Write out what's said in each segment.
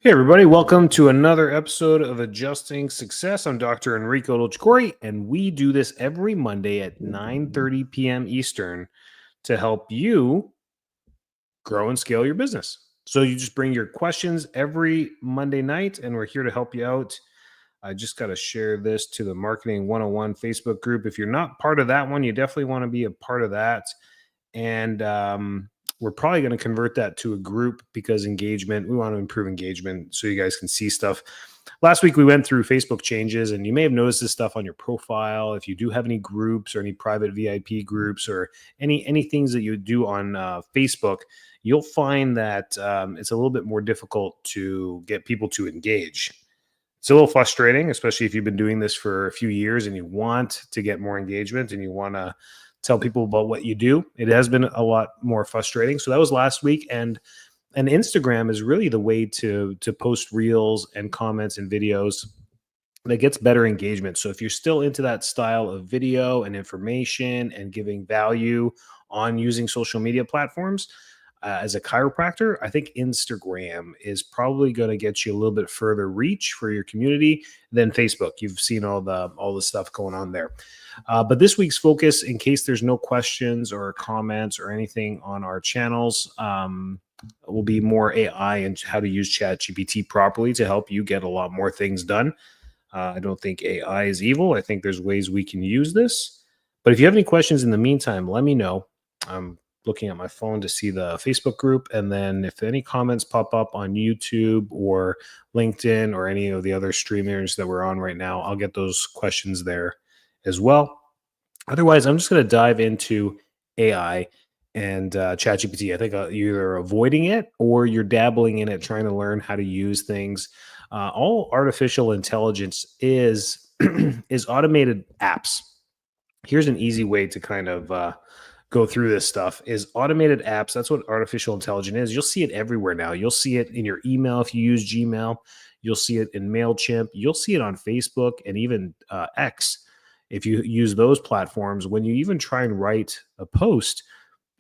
Hey, everybody, welcome to another episode of Adjusting Success. I'm Dr. Enrico Dolcecore, and we do this every Monday at 9:30 p.m. Eastern to help you grow and scale your business. So you just bring your questions every Monday night, and we're here to help you out. I just got to share this to the Marketing 101 Facebook group. If you're not part of that one, you definitely want to be a part of that. And we're probably going to convert that to a group because we want to improve engagement so you guys can see stuff. Last week we went through Facebook changes, and you may have noticed this stuff on your profile. If you do have any groups or any private VIP groups or any things that you do on Facebook, you'll find that it's a little bit more difficult to get people to engage. It's a little frustrating, especially if you've been doing this for a few years and you want to get more engagement and you want to tell people about what you do. It has been a lot more frustrating. So that was last week, and Instagram is really the way to post reels and comments and videos that gets better engagement. So if you're still into that style of video and information and giving value on using social media platforms, as a chiropractor, I think Instagram is probably going to get you a little bit further reach for your community than Facebook. You've seen all the stuff going on there. But this week's focus, in case there's no questions or comments or anything on our channels, will be more AI and how to use ChatGPT properly to help you get a lot more things done. I don't think AI is evil. I think there's ways we can use this. But if you have any questions in the meantime, let me know. I'm looking at my phone to see the Facebook group. And then if any comments pop up on YouTube or LinkedIn or any of the other streamers that we're on right now, I'll get those questions there as well. Otherwise, I'm just going to dive into AI and ChatGPT. I think you're either avoiding it or you're dabbling in it, trying to learn how to use things. All artificial intelligence is is automated apps. Here's an easy way to kind of go through this stuff is automated apps. That's what artificial intelligence is. You'll see it everywhere now. You'll see it in your email if you use Gmail. You'll see it in MailChimp. You'll see it on Facebook and even X. If you use those platforms, when you even try and write a post,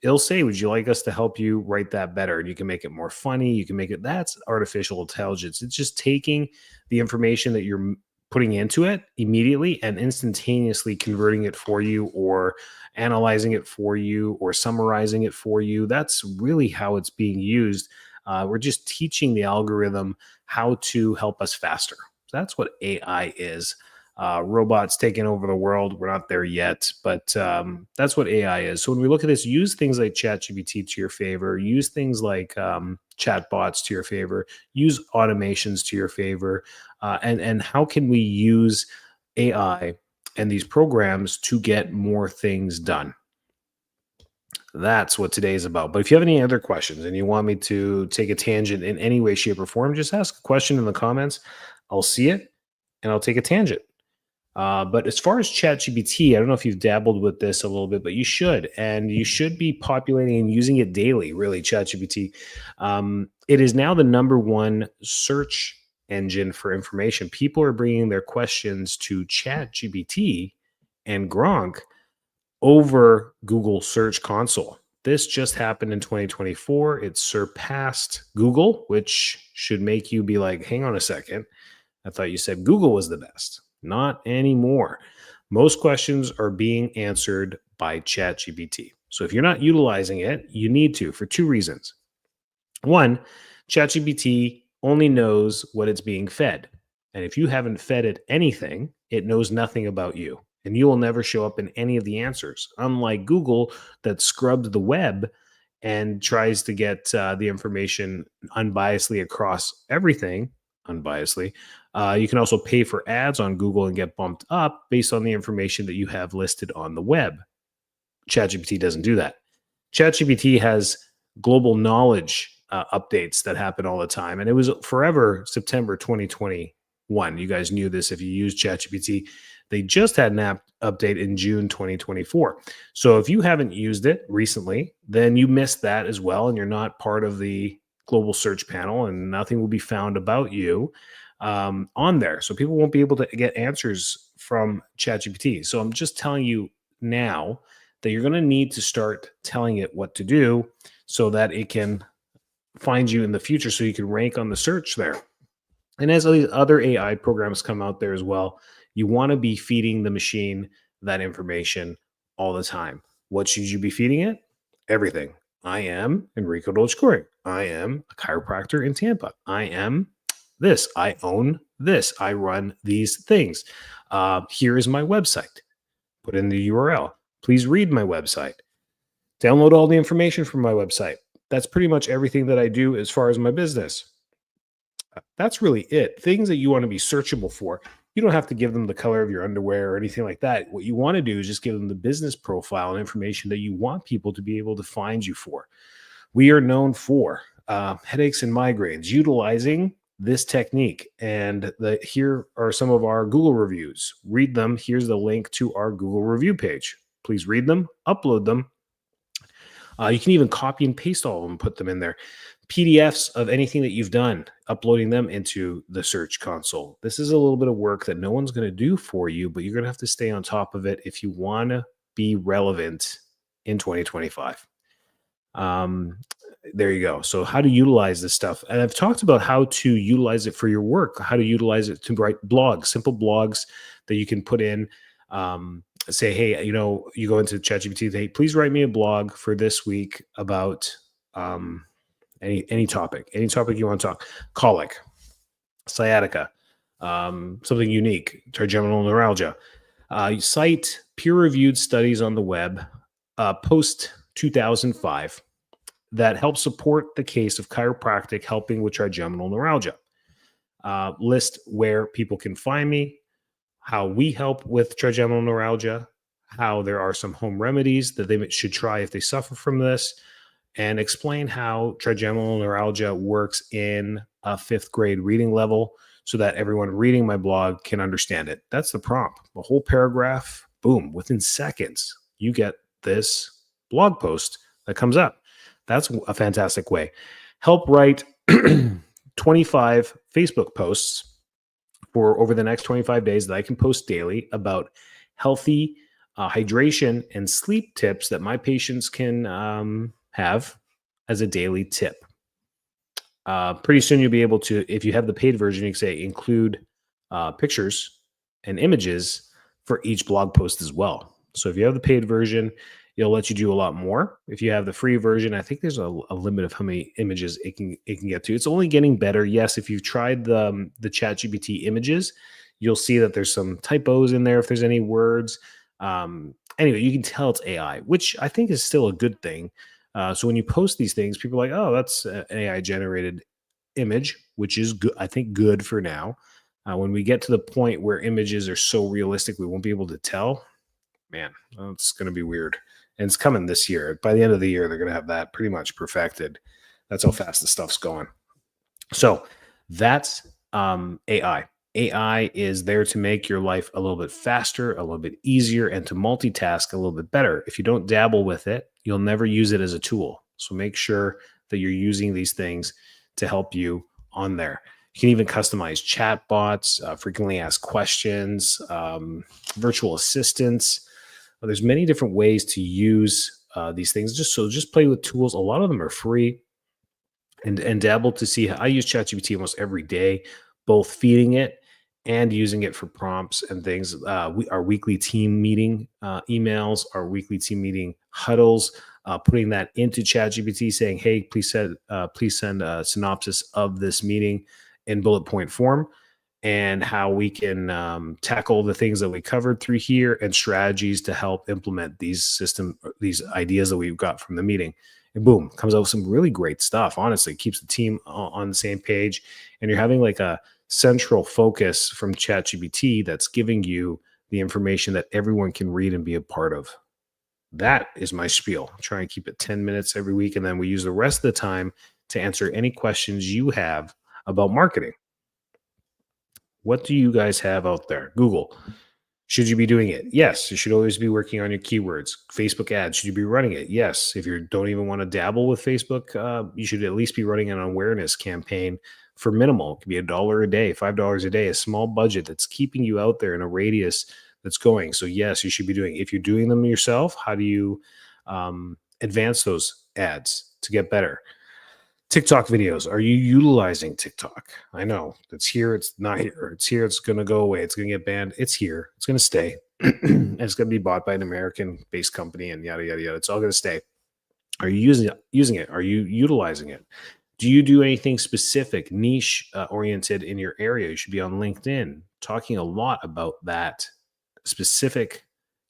it'll say, would you like us to help you write that better? And you can make it more funny. You can make it, that's artificial intelligence. It's just taking the information that you're putting into it immediately and instantaneously converting it for you or analyzing it for you or summarizing it for you. That's really how it's being used. We're just teaching the algorithm how to help us faster. So that's what AI is. Robots taking over the world. We're not there yet, but that's what AI is. So when we look at this, use things like ChatGPT to your favor, use things like chatbots to your favor, use automations to your favor, and how can we use AI and these programs to get more things done? That's what today is about. But if you have any other questions and you want me to take a tangent in any way, shape, or form, just ask a question in the comments. I'll see it and I'll take a tangent. But as far as ChatGPT, I don't know if you've dabbled with this a little bit, but you should. And you should be populating and using it daily, really, ChatGPT. It is now the number one search engine for information. People are bringing their questions to ChatGPT and Gronk over Google Search Console. This just happened in 2024. It surpassed Google, which should make you be like, hang on a second. I thought you said Google was the best. Not anymore. Most questions are being answered by ChatGPT. So if you're not utilizing it, you need to for two reasons. One, ChatGPT only knows what it's being fed. And if you haven't fed it anything, it knows nothing about you. And you will never show up in any of the answers. Unlike Google that scrubs the web and tries to get the information unbiasedly across everything, unbiasedly. You can also pay for ads on Google and get bumped up based on the information that you have listed on the web. ChatGPT doesn't do that. ChatGPT has global knowledge updates that happen all the time. And it was forever September 2021. You guys knew this if you used ChatGPT. They just had an app update in June 2024. So if you haven't used it recently, then you missed that as well. And you're not part of the global search panel and nothing will be found about you on there. So people won't be able to get answers from ChatGPT. So I'm just telling you now that you're going to need to start telling it what to do so that it can find you in the future so you can rank on the search there. And as these other AI programs come out there as well, you want to be feeding the machine that information all the time. What should you be feeding it? Everything. I am Enrico Dolchcore. I am a chiropractor in Tampa. I am this. I own this. I run these things. Here is my website. Put in the URL. Please read my website. Download all the information from my website. That's pretty much everything that I do as far as my business. That's really it. Things that you want to be searchable for. You don't have to give them the color of your underwear or anything like that. What you want to do is just give them the business profile and information that you want people to be able to find you for. We are known for headaches and migraines, utilizing this technique. And here are some of our Google reviews. Read them. Here's the link to our Google review page. Please read them, upload them. You can even copy and paste all of them, put them in there. PDFs of anything that you've done, uploading them into the search console. This is a little bit of work that no one's going to do for you, but you're going to have to stay on top of it if you want to be relevant in 2025. There you go. So how to utilize this stuff. And I've talked about how to utilize it for your work, how to utilize it to write blogs, simple blogs that you can put in. Say, hey, you go into ChatGPT, hey, please write me a blog for this week about any topic you want to talk. Colic, sciatica, something unique, trigeminal neuralgia. You cite peer-reviewed studies on the web, post 2005, that help support the case of chiropractic helping with trigeminal neuralgia. List where people can find me, how we help with trigeminal neuralgia, how there are some home remedies that they should try if they suffer from this, and explain how trigeminal neuralgia works in a 5th grade reading level so that everyone reading my blog can understand it. That's the prompt. The whole paragraph, boom, within seconds, you get this blog post that comes up. That's a fantastic way. Help write 25 Facebook posts for over the next 25 days that I can post daily about healthy hydration and sleep tips that my patients can have as a daily tip. Pretty soon you'll be able to, if you have the paid version, you can say include pictures and images for each blog post as well. So if you have the paid version, it'll let you do a lot more. If you have the free version, I think there's a limit of how many images it can get to. It's only getting better. Yes, if you've tried the ChatGPT images, you'll see that there's some typos in there if there's any words. Anyway, you can tell it's AI, which I think is still a good thing. So when you post these things, people are like, oh, that's an AI generated image, which is good. I think good for now. When we get to the point where images are so realistic, we won't be able to tell. Man, it's going to be weird. And it's coming this year. By the end of the year, they're going to have that pretty much perfected. That's how fast the stuff's going. So that's AI. AI is there to make your life a little bit faster, a little bit easier, and to multitask a little bit better. If you don't dabble with it, you'll never use it as a tool. So make sure that you're using these things to help you on there. You can even customize chat bots, frequently asked questions, virtual assistants. There's many different ways to use these things. Just play with tools. A lot of them are free, and dabble to see how I use ChatGPT almost every day, both feeding it and using it for prompts and things. Our weekly team meeting emails, our weekly team meeting huddles, putting that into ChatGPT, saying, "Hey, please send a synopsis of this meeting in bullet point form, and how we can tackle the things that we covered through here and strategies to help implement these ideas that we've got from the meeting." And boom, comes out with some really great stuff. Honestly, keeps the team on the same page, and you're having like a central focus from ChatGPT that's giving you the information that everyone can read and be a part of. That is my spiel. Try and keep it 10 minutes every week, and then we use the rest of the time to answer any questions you have about marketing. What do you guys have out there? Google. Should you be doing it? Yes. You should always be working on your keywords. Facebook ads. Should you be running it? Yes. If you don't even want to dabble with Facebook, you should at least be running an awareness campaign for minimal. It could be $1 a day, $5 a day, a small budget that's keeping you out there in a radius that's going. So yes, you should be doing it. If you're doing them yourself, how do you advance those ads to get better? TikTok videos. Are you utilizing TikTok? I know it's here. It's not here. It's here. It's going to go away. It's going to get banned. It's here. It's going to stay. And it's going to be bought by an American-based company and yada, yada, yada. It's all going to stay. Are you using it? Are you utilizing it? Do you do anything specific, niche oriented in your area? You should be on LinkedIn talking a lot about that specific,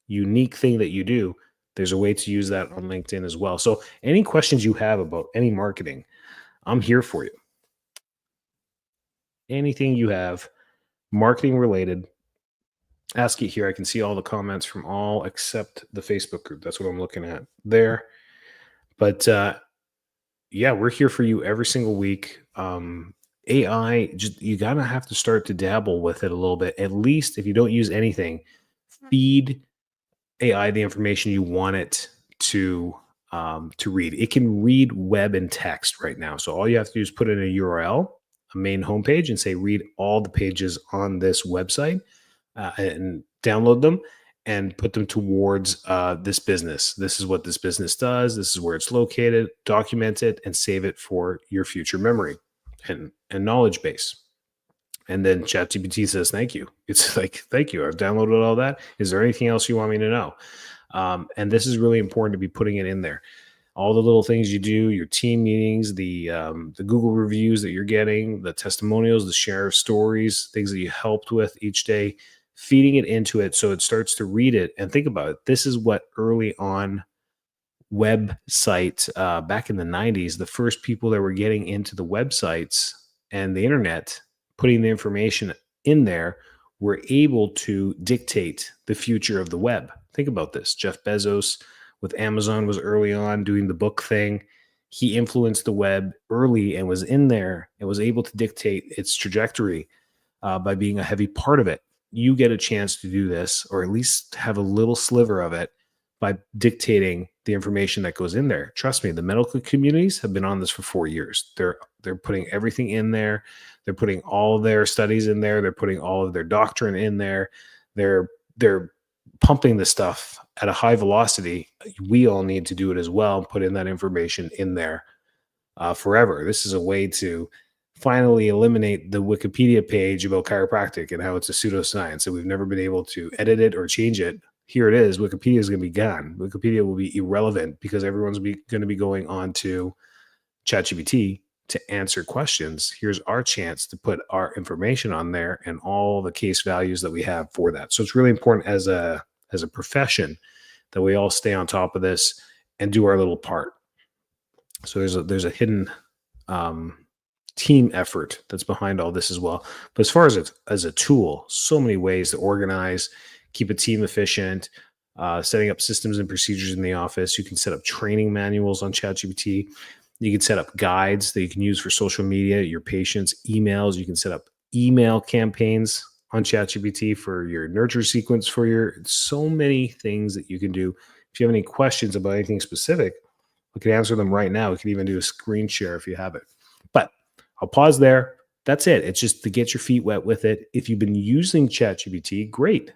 unique thing that you do. There's a way to use that on LinkedIn as well. So, any questions you have about any marketing, I'm here for you. Anything you have, marketing related, ask it here. I can see all the comments from all except the Facebook group. That's what I'm looking at there. But yeah, we're here for you every single week. AI, just you gotta have to start to dabble with it a little bit. At least if you don't use anything, feed AI the information you want it to read. It can read web and text right now. So all you have to do is put in a URL, a main homepage, and say read all the pages on this website and download them and put them towards this business. This is what this business does. This is where it's located. Document it and save it for your future memory and knowledge base. And then ChatGPT says, thank you. It's like, thank you. I've downloaded all that. Is there anything else you want me to know? And this is really important to be putting it in there. All the little things you do, your team meetings, the Google reviews that you're getting, the testimonials, the share of stories, things that you helped with each day, feeding it into it so it starts to read it. And think about it. This is what early on website back in the 90s, the first people that were getting into the websites and the internet, putting the information in there, were able to dictate the future of the web. Think about this. Jeff Bezos with Amazon was early on doing the book thing. He influenced the web early and was in there and was able to dictate its trajectory by being a heavy part of it. You get a chance to do this, or at least have a little sliver of it, by dictating the information that goes in there. Trust me, the medical communities have been on this for 4 years. They're putting everything in there. They're putting all of their studies in there. They're putting all of their doctrine in there. They're pumping the stuff at a high velocity. We all need to do it as well and put in that information in there forever. This is a way to finally eliminate the Wikipedia page about chiropractic and how it's a pseudoscience, and we've never been able to edit it or change it. Here it is. Wikipedia is going to be gone. Wikipedia will be irrelevant because everyone's going to be going on to ChatGPT to answer questions. Here's our chance to put our information on there and all the case values that we have for that. So it's really important as a profession that we all stay on top of this and do our little part. So there's a hidden team effort that's behind all this as well. But as far as a tool, so many ways to organize, keep a team efficient, setting up systems and procedures in the office. You can set up training manuals on ChatGPT. You can set up guides that you can use for social media, your patients, emails. You can set up email campaigns on ChatGPT for your nurture sequence, so many things that you can do. If you have any questions about anything specific, we can answer them right now. We can even do a screen share if you have it. But I'll pause there. That's it. It's just to get your feet wet with it. If you've been using ChatGPT, great.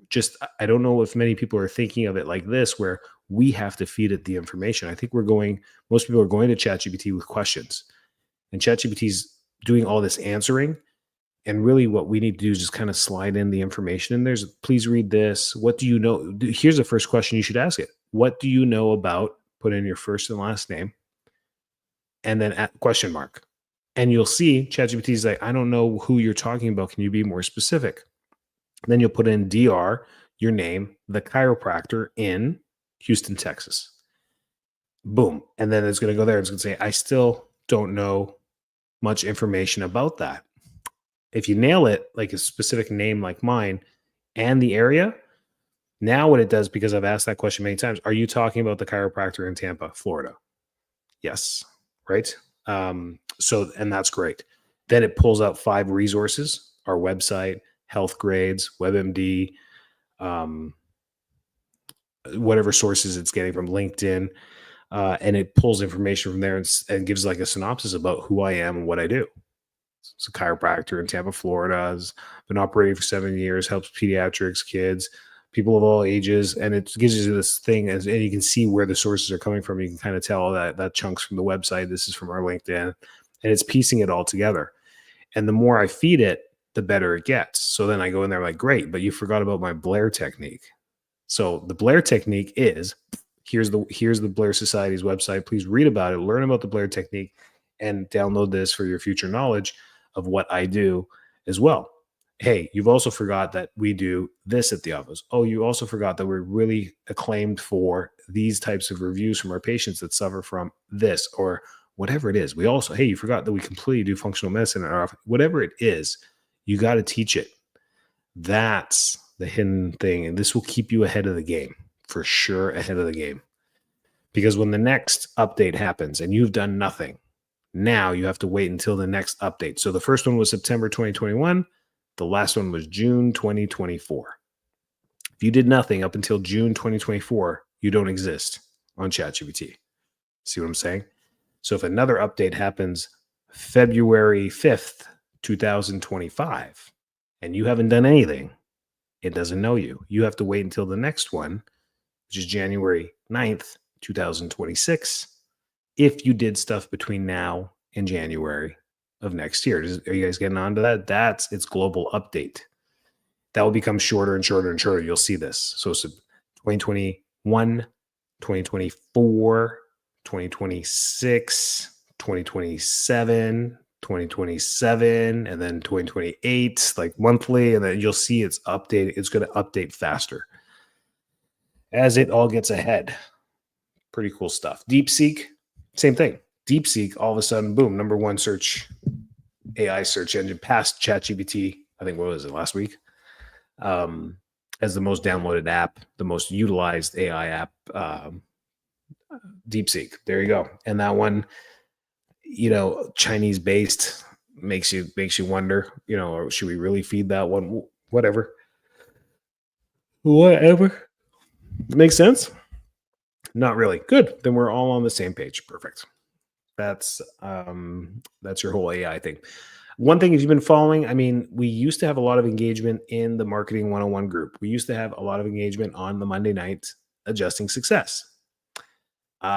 Just, I don't know if many people are thinking of it like this, where we have to feed it the information. I think most people are going to ChatGPT with questions, and ChatGPT is doing all this answering. And really what we need to do is just kind of slide in the information. And there's, please read this. What do you know? Here's the first question you should ask it. What do you know about, put in your first and last name, and then at question mark. And you'll see ChatGPT is like, I don't know who you're talking about. Can you be more specific? Then you'll put in DR, your name, the chiropractor in Houston, Texas. Boom. And then it's going to go there. It's going to say, I still don't know much information about that. If you nail it, like a specific name like mine and the area, now what it does, because I've asked that question many times, are you talking about the chiropractor in Tampa, Florida? Yes. Right. And that's great. Then it pulls out 5 resources, our website, Health Grades, WebMD, whatever sources it's getting from LinkedIn. And it pulls information from there and gives like a synopsis about who I am and what I do. It's a chiropractor in Tampa, Florida. Has been operating for 7 years, helps pediatrics, kids, people of all ages, and it gives you this thing, and you can see where the sources are coming from. You can kind of tell that chunks from the website. This is from our LinkedIn, and it's piecing it all together. And the more I feed it, the better it gets. So then I go in there like, great, but you forgot about my Blair technique. So the Blair technique is here's the Blair Society's website. Please read about it, learn about the Blair technique, and download this for your future knowledge of what I do as well. Hey, you've also forgot that we do this at the office. Oh, you also forgot that we're really acclaimed for these types of reviews from our patients that suffer from this or whatever it is. We also, hey, you forgot that we completely do functional medicine in our office. Whatever it is, you got to teach it. That's the hidden thing. And this will keep you ahead of the game, for sure, ahead of the game. Because when the next update happens and you've done nothing, now you have to wait until the next update. So the first one was September 2021. The last one was June 2024. If you did nothing up until June 2024, you don't exist on ChatGPT. See what I'm saying? So if another update happens February 5th, 2025, and you haven't done anything, it doesn't know you. You have to wait until the next one, which is January 9th, 2026, if you did stuff between now and January of next year. Are you guys getting on to that? That's its global update. That will become shorter and shorter and shorter. You'll see this. So it's 2021, 2024, 2026, 2027, 2027, and then 2028, like monthly. And then you'll see it's updated. It's going to update faster as it all gets ahead. Pretty cool stuff. DeepSeek, same thing. DeepSeek, all of a sudden, boom, number one search AI search engine past ChatGPT. I think, what was it, last week? As the most downloaded app, the most utilized AI app, DeepSeek. There you go. And that one, Chinese based, makes you wonder, or should we really feed that one? Whatever. Makes sense? Not really. Good. Then we're all on the same page. Perfect. That's your whole AI thing. One thing, if you've been following, I mean, we used to have a lot of engagement in the Marketing 101 group. We used to have a lot of engagement on the Monday night Adjusting Success.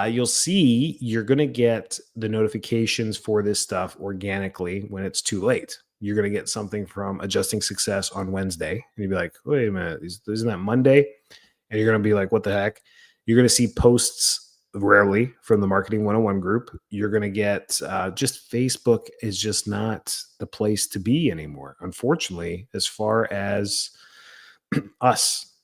You'll see you're going to get the notifications for this stuff organically when it's too late. You're going to get something from Adjusting Success on Wednesday, and you'll be like, wait a minute, isn't that Monday? And you're going to be like, what the heck? You're going to see posts rarely from the Marketing 101 group. You're going to get just Facebook is just not the place to be anymore. Unfortunately, as far as us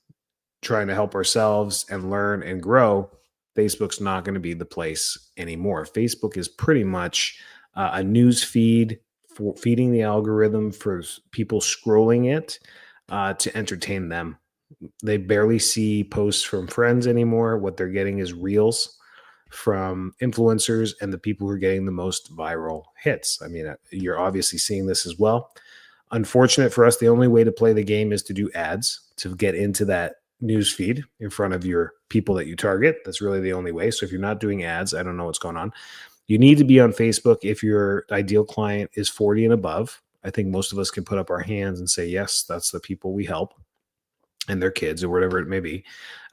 trying to help ourselves and learn and grow, Facebook's not going to be the place anymore. Facebook is pretty much a news feed for feeding the algorithm for people scrolling it to entertain them. They barely see posts from friends anymore. What they're getting is reels from influencers and the people who are getting the most viral hits. I mean, you're obviously seeing this as well. Unfortunate for us, the only way to play the game is to do ads to get into that news feed in front of your people that you target. That's really the only way. So if you're not doing ads, I don't know what's going on. You need to be on Facebook if your ideal client is 40 and above. I think most of us can put up our hands and say, yes, that's the people we help, and their kids or whatever it may be.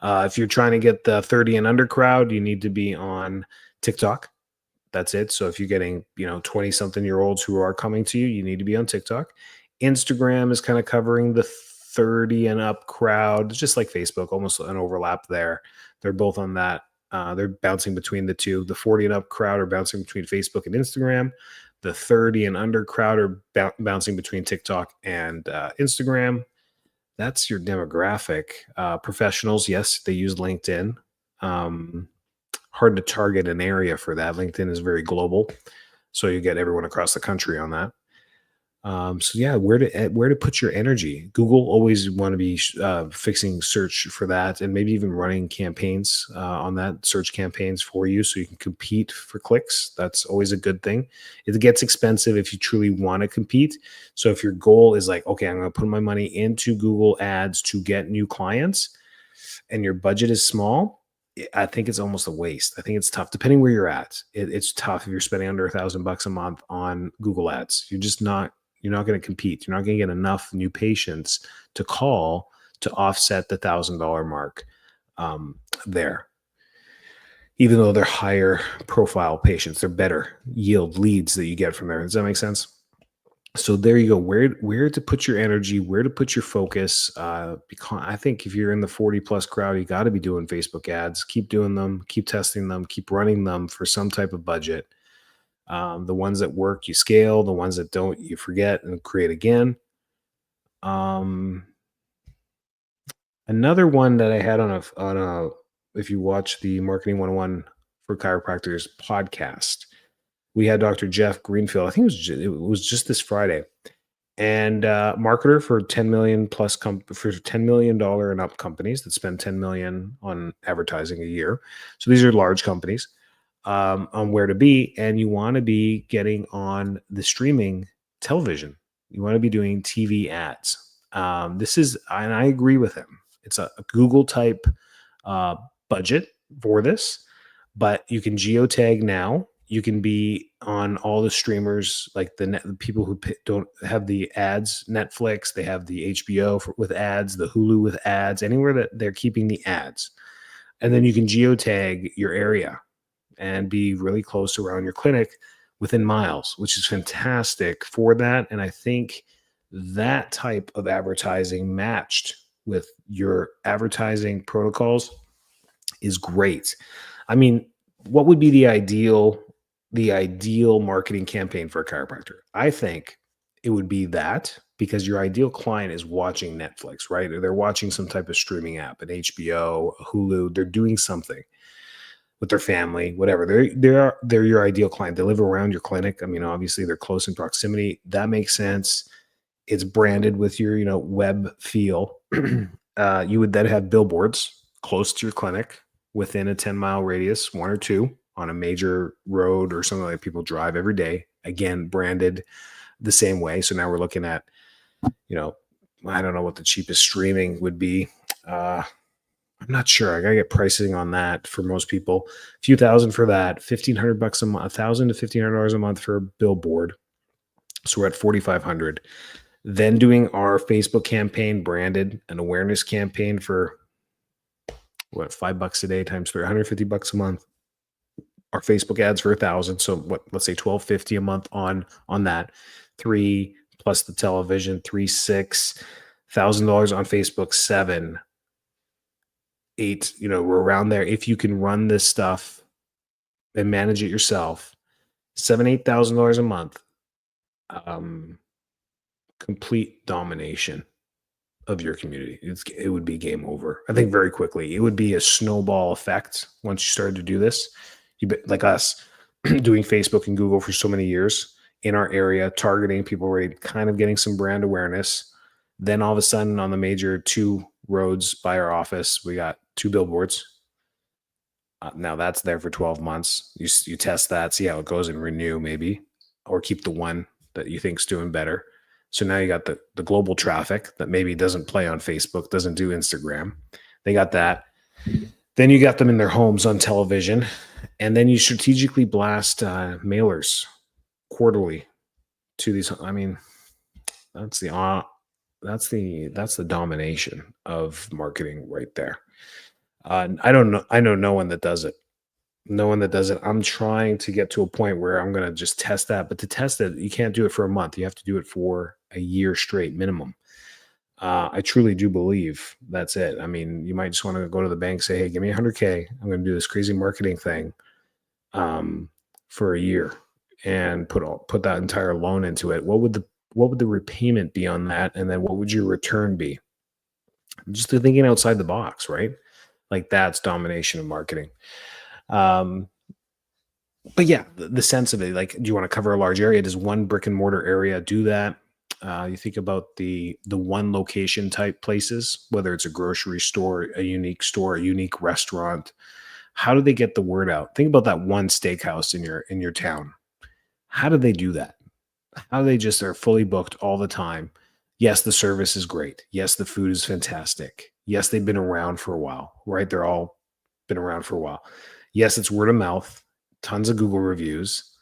If you're trying to get the 30 and under crowd, you need to be on TikTok. That's it. So if you're getting, 20 something year olds who are coming to you, you need to be on TikTok. Instagram is kind of covering the 30 and up crowd, just like Facebook, almost an overlap there. They're both on that. They're bouncing between the two. The 40 and up crowd are bouncing between Facebook and Instagram. The 30 and under crowd are bouncing between TikTok and Instagram. That's your demographic. Professionals, yes, they use LinkedIn. Hard to target an area for that. LinkedIn is very global, so you get everyone across the country on that. So yeah, where to put your energy? Google always want to be fixing search for that, and maybe even running campaigns on that, search campaigns for you, so you can compete for clicks. That's always a good thing. It gets expensive if you truly want to compete. So if your goal is like, okay, I'm going to put my money into Google Ads to get new clients, and your budget is small, I think it's almost a waste. I think it's tough, depending where you're at. It's tough if you're spending under $1,000 a month on Google Ads. You're not going to compete. You're not going to get enough new patients to call to offset the $1,000 mark there. Even though they're higher profile patients, they're better yield leads that you get from there. Does that make sense? So there you go. Where to put your energy, where to put your focus. Because I think if you're in the 40 plus crowd, you got to be doing Facebook ads. Keep doing them, keep testing them, keep running them for some type of budget. The ones that work, you scale. The ones that don't, you forget and create again. Another one that I had on a if you watch the Marketing 101 for Chiropractors podcast, we had Dr. Jeff Greenfield. I think it was just this Friday, and marketer for 10 million plus for $10 million and up companies that spend 10 million on advertising a year. So these are large companies on where to be, and you want to be getting on the streaming television. You want to be doing TV ads. This is, and I agree with him. It's a Google type budget for this, but you can geotag now. You can be on all the streamers, like the people who don't have the ads. Netflix, they have the HBO with ads, the Hulu with ads, anywhere that they're keeping the ads. And then you can geotag your area and be really close around your clinic within miles, which is fantastic for that. And I think that type of advertising matched with your advertising protocols is great. I mean, what would be the ideal marketing campaign for a chiropractor? I think it would be that, because your ideal client is watching Netflix, right? Or they're watching some type of streaming app, an HBO, a Hulu. They're doing something with their family, whatever. They're your ideal client. They live around your clinic. I mean, obviously they're close in proximity. That makes sense. It's branded with your, web feel. You would then have billboards close to your clinic within a 10-mile radius, one or two on a major road or something like people drive every day. Again, branded the same way. So now we're looking at, I don't know what the cheapest streaming would be. I'm not sure. I gotta get pricing on that for most people. A few thousand for that, $1,500 a month, $1,000 to $1,500 a month for a billboard. So we're at $4,500. Then doing our Facebook campaign, branded, an awareness campaign for $5 a day times $150 a month. Our Facebook ads for $1,000. So let's say $1,250 a month on that. 3 plus the television, 3, $6,000 on Facebook, 7, 8, we're around there. If you can run this stuff and manage it yourself, $7,000, $8,000 a month. Complete domination of your community. It would be game over. I think very quickly. It would be a snowball effect once you started to do this. Like us, doing Facebook and Google for so many years in our area, targeting people, already kind of getting some brand awareness. Then all of a sudden, on the major 2 roads by our office, we got 2 billboards. Now that's there for 12 months. You test that, see how it goes, and renew maybe, or keep the one that you think's doing better. So now you got the global traffic that maybe doesn't play on Facebook, doesn't do Instagram. They got that. Then you got them in their homes on television. And then you strategically blast mailers quarterly to these. I mean, that's the domination of marketing right there. I don't know. I know no one that does it. No one that does it. I'm trying to get to a point where I'm going to just test that. But to test it, you can't do it for a month. You have to do it for a year straight minimum. I truly do believe that's it. I mean, you might just want to go to the bank, say, hey, give me $100K. I'm going to do this crazy marketing thing for a year and put that entire loan into it. What would the repayment be on that? And then what would your return be? Just thinking outside the box, right? Like that's domination of marketing. But yeah, the sense of it, like, do you want to cover a large area? Does one brick and mortar area do that? You think about the one location type places, whether it's a grocery store, a unique restaurant. How do they get the word out? Think about that one steakhouse in your town. How do they do that? How do they just are fully booked all the time? Yes, the service is great. Yes, the food is fantastic. Yes, they've been around for a while, right? They're all been around for a while. Yes, it's word of mouth, tons of Google reviews.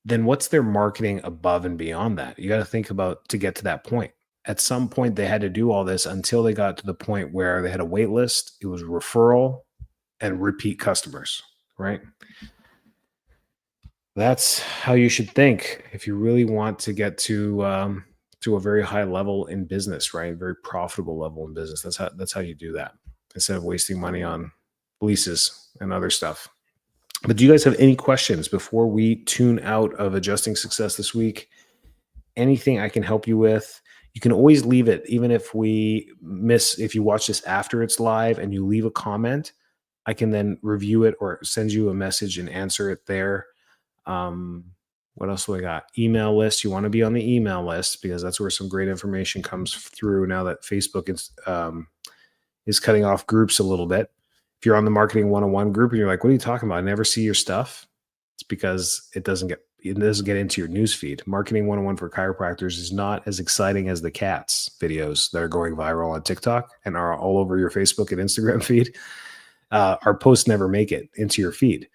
Then what's their marketing above and beyond that? You got to think about to get to that point. at some point they had to do all this until they got to the point where they had a wait list. It was referral and repeat customers, right? That's how you should think if you really want to get to a very high level in business, right? Very profitable level in business. That's how you do that instead of wasting money on leases and other stuff. But do you guys have any questions before we tune out of Adjusting Success this week? Anything I can help you with? You can always leave it, even if if you watch this after it's live and you leave a comment, I can then review it or send you a message and answer it there. What else do I got? Email list. You want to be on the email list because that's where some great information comes through now that Facebook is cutting off groups a little bit. If you're on the Marketing 101 group and you're like, what are you talking about? I never see your stuff. It's because it doesn't get into your news feed. Marketing 101 for chiropractors is not as exciting as the cats videos that are going viral on TikTok and are all over your Facebook and Instagram feed. Our posts never make it into your feed.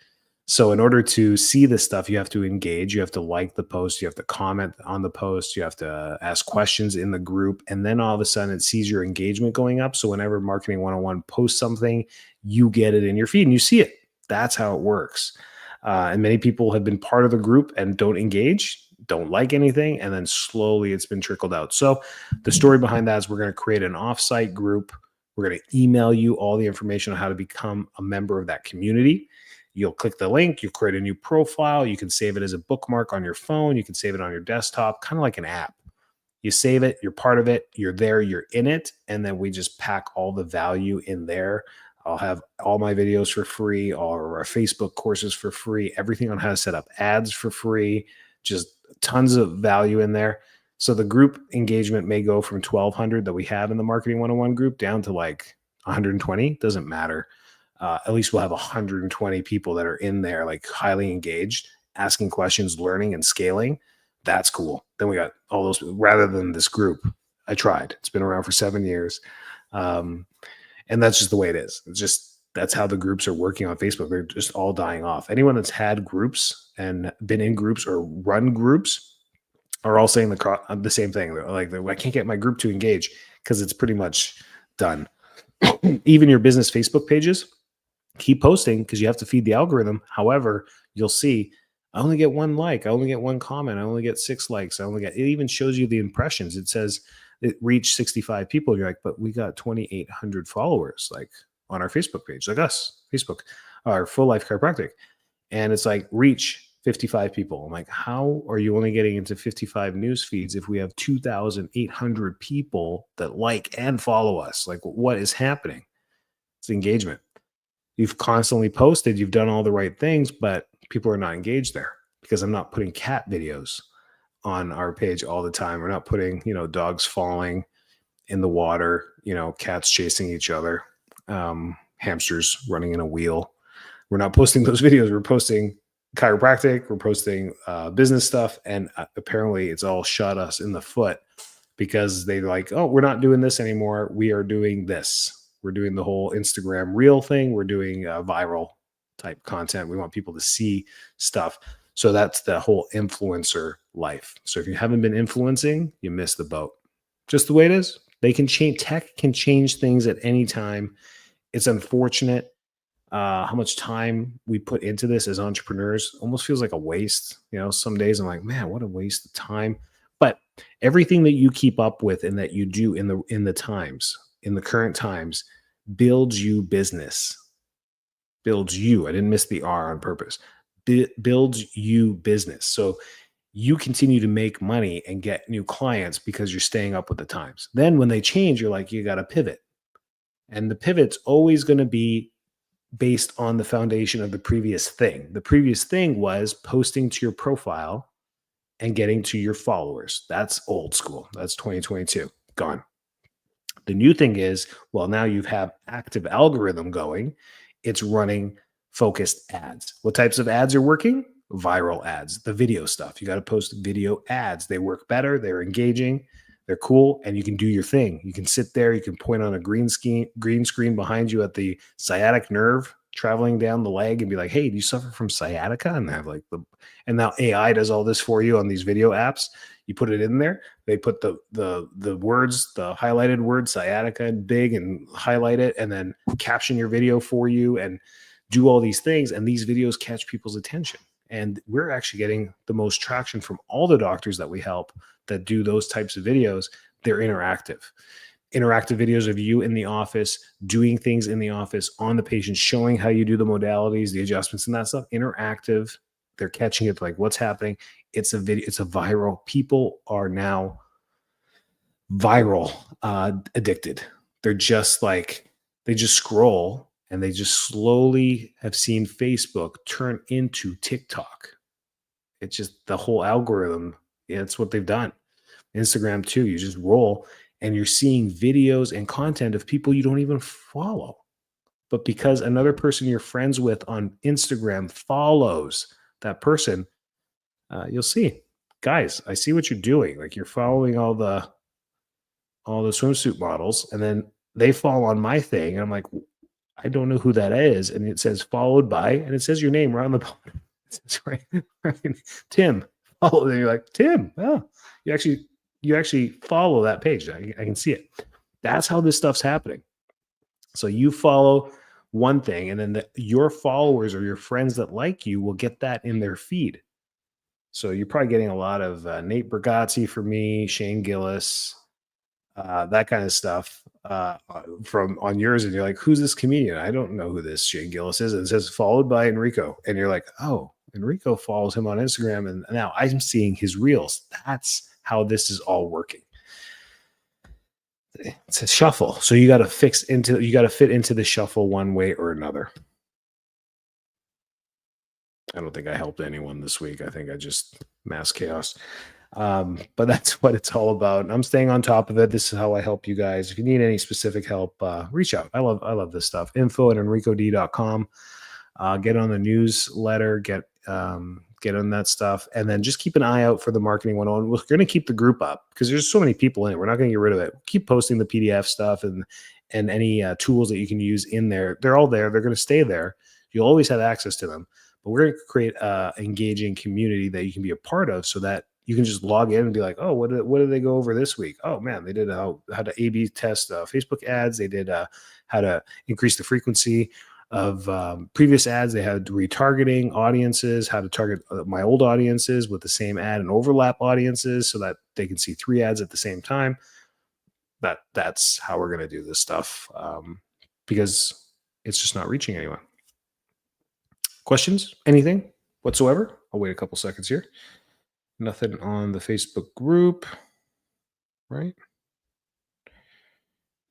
So in order to see this stuff, you have to engage, you have to like the post, you have to comment on the post, you have to ask questions in the group, and then all of a sudden it sees your engagement going up. So whenever Marketing 101 posts something, you get it in your feed and you see it. That's how it works. And many people have been part of the group and don't engage, don't like anything, and then slowly it's been trickled out. So the story behind that is we're going to create an offsite group. We're going to email you all the information on how to become a member of that community. You'll click the link, you'll create a new profile, you can save it as a bookmark on your phone, you can save it on your desktop, kind of like an app. You save it, you're part of it, you're there, you're in it, and then we just pack all the value in there. I'll have all my videos for free, all of our Facebook courses for free, everything on how to set up ads for free, just tons of value in there. So the group engagement may go from 1,200 that we have in the Marketing 101 group down to like 120, doesn't matter. At least we'll have 120 people that are in there, like highly engaged, asking questions, learning and scaling. That's cool. Then we got all those rather than this group. I tried. It's been around for 7 years. And that's just the way it is. It's just, that's how the groups are working on Facebook. They're just all dying off. Anyone that's had groups and been in groups or run groups are all saying the same thing. They're like, I can't get my group to engage because it's pretty much done. Even your business Facebook pages, keep posting because you have to feed the algorithm. However, you'll see I only get one like, I only get one comment, I only get 6 likes, it even shows you the impressions. It says it reached 65 people. You're like, but we got 2,800 followers like on our Facebook page, like us, Facebook, our Full Life Chiropractic. And it's like reach 55 people. I'm like, how are you only getting into 55 news feeds if we have 2,800 people that like and follow us? Like, what is happening? It's engagement. You've constantly posted, you've done all the right things, but people are not engaged there because I'm not putting cat videos on our page all the time. We're not putting, dogs falling in the water, cats chasing each other, hamsters running in a wheel. We're not posting those videos. We're posting chiropractic, we're posting business stuff. And apparently it's all shot us in the foot because they like, oh, we're not doing this anymore. We are doing this. We're doing the whole Instagram reel thing. We're doing viral type content. We want people to see stuff. So that's the whole influencer life. So if you haven't been influencing, you missed the boat. Just the way it is. They can change. Tech can change things at any time. It's unfortunate how much time we put into this as entrepreneurs. Almost feels like a waste. Some days I'm like, man, what a waste of time. But everything that you keep up with and that you do in the current times builds you business. Builds you. I didn't miss the R on purpose. Builds you business. So you continue to make money and get new clients because you're staying up with the times. Then when they change, you're like, you got to pivot. And the pivot's always going to be based on the foundation of the previous thing. The previous thing was posting to your profile and getting to your followers. That's old school. That's 2022. Gone. The new thing is, well, now you have active algorithm going. It's running focused ads. What types of ads are working? Viral ads, the video stuff. You got to post video ads. They work better. They're engaging. They're cool. And you can do your thing. You can sit there. You can point on a green screen behind you at the sciatic nerve traveling down the leg and be like, hey, do you suffer from sciatica? And have like and now AI does all this for you on these video apps. You put it in there, they put the words, the highlighted word sciatica big and highlight it, and then caption your video for you and do all these things. And these videos catch people's attention. And we're actually getting the most traction from all the doctors that we help that do those types of videos. They're interactive videos of you in the office, doing things in the office on the patient, showing how you do the modalities, the adjustments and that stuff. Interactive. They're catching it like what's happening. It's a video. It's a viral. People are now viral addicted. They're just like, they just scroll and they just slowly have seen Facebook turn into TikTok. It's just the whole algorithm. Yeah, it's what they've done. Instagram too. You just roll and you're seeing videos and content of people you don't even follow. But because another person you're friends with on Instagram follows that person, you'll see, guys, I see what you're doing. Like you're following all the swimsuit models, and then they fall on my thing. And I'm like, I don't know who that is. And it says followed by, and it says your name right on the bottom. It says, right, Tim. Oh, and you're like, Tim. Oh, you actually follow that page. I can see it. That's how this stuff's happening. So you follow one thing, and then your followers or your friends that like you will get that in their feed. So you're probably getting a lot of Nate Bargatze for me, Shane Gillis, that kind of stuff from on yours. And you're like, who's this comedian? I don't know who this Shane Gillis is. And it says followed by Enrico. And you're like, oh, Enrico follows him on Instagram. And now I'm seeing his reels. That's how this is all working. It's a shuffle. So you got to fit into the shuffle one way or another. I don't think I helped anyone this week. I think I just mass chaos. But that's what it's all about. I'm staying on top of it. This is how I help you guys. If you need any specific help, reach out. I love this stuff. info@enricod.com. Get on the newsletter, get on that stuff. And then just keep an eye out for the Marketing 101. We're going to keep the group up because there's so many people in it. We're not going to get rid of it. Keep posting the PDF stuff and any tools that you can use in there. They're all there. They're going to stay there. You'll always have access to them. But we're going to create an engaging community that you can be a part of so that you can just log in and be like, oh, what did they go over this week? Oh, man, they did how to A/B test Facebook ads. They did how to increase the frequency of previous ads. They had retargeting audiences, how to target my old audiences with the same ad and overlap audiences so that they can see 3 ads at the same time. That's how we're going to do this stuff because it's just not reaching anyone. Questions? Anything whatsoever? I'll wait a couple seconds here. Nothing on the Facebook group, right?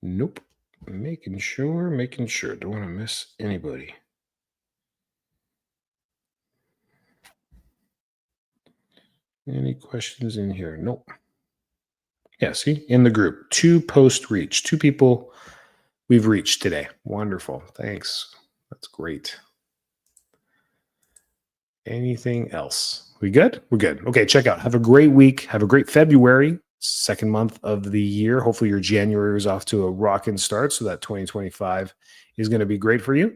Nope. Making sure. Don't want to miss anybody. Any questions in here? Nope. Yeah, see, in the group, 2 post reach, 2 people we've reached today. Wonderful. Thanks. That's great. Anything else? We good? We're good. Okay, check out. Have a great week. Have a great February, second month of the year. Hopefully your January is off to a rocking start so that 2025 is going to be great for you.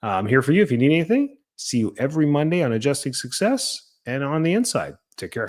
I'm here for you if you need anything. See you every Monday on Adjusting Success and on the Inside. Take care.